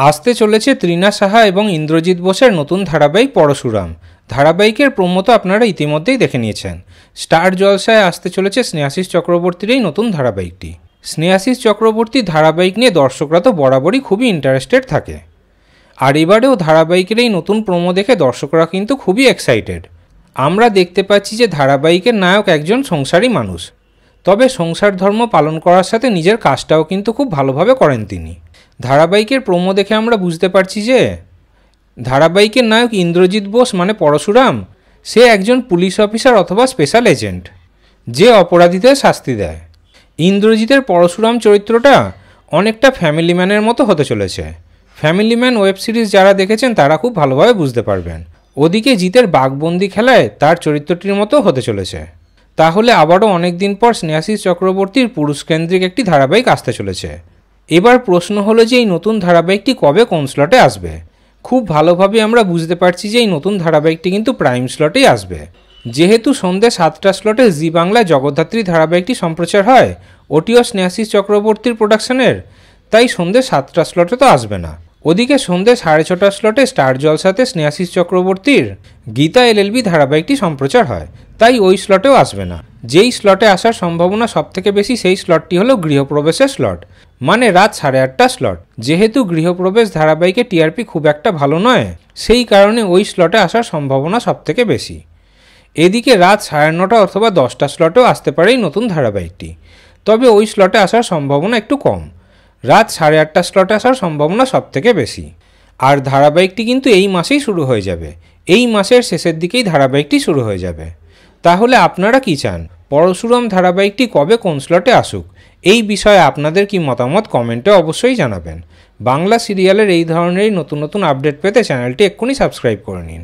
আসতে চলেছে তৃণা সাহা এবং ইন্দ্রজিৎ বোসের নতুন ধারাবাহিক পরশুরাম। ধারাবাহিকের প্রোমো তো আপনারা ইতিমধ্যেই দেখে নিয়েছেন। স্টার জলসায় আসতে চলেছে স্নেহাশিস চক্রবর্তীর এই নতুন ধারাবাহিকটি। স্নেহাশিস চক্রবর্তী ধারাবাহিক নিয়ে দর্শকরা তো বরাবরই খুবই ইন্টারেস্টেড থাকে, আর এবারেও ধারাবাহিকের এই নতুন প্রোমো দেখে দর্শকরা কিন্তু খুবই এক্সাইটেড। আমরা দেখতে পাচ্ছি যে ধারাবাহিকের নায়ক একজন সংসারী মানুষ, তবে সংসার ধর্ম পালন করার সাথে নিজের কাজটাও কিন্তু খুব ভালোভাবে করেন তিনি। ধারাবাহিকের প্রোমো দেখে আমরা বুঝতে পারছি যে ধারাবাহিকের নায়ক ইন্দ্রজিৎ বোস মানে পরশুরাম, সে একজন পুলিশ অফিসার অথবা স্পেশাল এজেন্ট যে অপরাধীদের শাস্তি দেয়। ইন্দ্রজিতের পরশুরাম চরিত্রটা অনেকটা ফ্যামিলি ম্যানের মতো হতে চলেছে। ফ্যামিলি ম্যান ওয়েব সিরিজ যারা দেখেছেন তারা খুব ভালোভাবে বুঝতে পারবেন। ওদিকে জিতের বাঘবন্দি খেলায় তার চরিত্রটির মতো হতে চলেছে। তাহলে আবারও অনেক দিন পর স্নেহাশিস চক্রবর্তীর পুরুষকেন্দ্রিক একটি ধারাবাহিক আসতে চলেছে। এবার প্রশ্ন হলো যে এই নতুন ধারাবাহিকটি কবে কোন স্লটে আসবে। খুব ভালোভাবে আমরা বুঝতে পারছি যে এই নতুন ধারাবাহিকটি কিন্তু প্রাইম স্লটেই আসবে। যেহেতু সন্ধ্যে 7টা স্লটে জি বাংলায় জগদ্ধাত্রী ধারাবাহিকটি সম্প্রচার হয়, ওটিও স্নেহাশিস চক্রবর্তীর প্রোডাকশনের, তাই সন্ধ্যে 7টা স্লটে তো আসবে না। ওদিকে সন্ধ্যে 6:30 স্লটে স্টার জলসাতে স্নেহাশিস চক্রবর্তীর গীতা এলএলবি ধারাবাহিকটি সম্প্রচার হয়, তাই ওই স্লটেও আসবে না। যেই স্লটে আসার সম্ভাবনা সবথেকে বেশি সেই স্লটটি হলো গৃহপ্রবেশের স্লট, মানে রাত 8:30টা স্লট। যেহেতু গৃহপ্রবেশ ধারাবাহিকে টিআরপি খুব একটা ভালো নয়, সেই কারণে ওই স্লটে আসার সম্ভাবনা সবথেকে বেশি। এদিকে রাত 9:30 অথবা 10টা স্লটেও আসতে পারে এই নতুন ধারাবাহিকটি, তবে ওই স্লটে আসার সম্ভাবনা একটু কম। রাত 8:30টা স্লটে আসার সম্ভাবনা সবথেকে বেশি। আর ধারাবাহিকটি কিন্তু এই মাসেই শুরু হয়ে যাবে। এই মাসের শেষের দিকেই ধারাবাহিকটি শুরু হয়ে যাবে। তাহলে আপনারা কি চান, পরশুরাম ধারাবাহিকটি কবে কোন স্লটে আসুক? এই বিষয়ে আপনাদের কি মতামত কমেন্টে অবশ্যই জানাবেন। বাংলা সিরিয়ালের এই ধরনের নতুন নতুন আপডেট পেতে চ্যানেলটি এক্ষুনি সাবস্ক্রাইব করে নিন।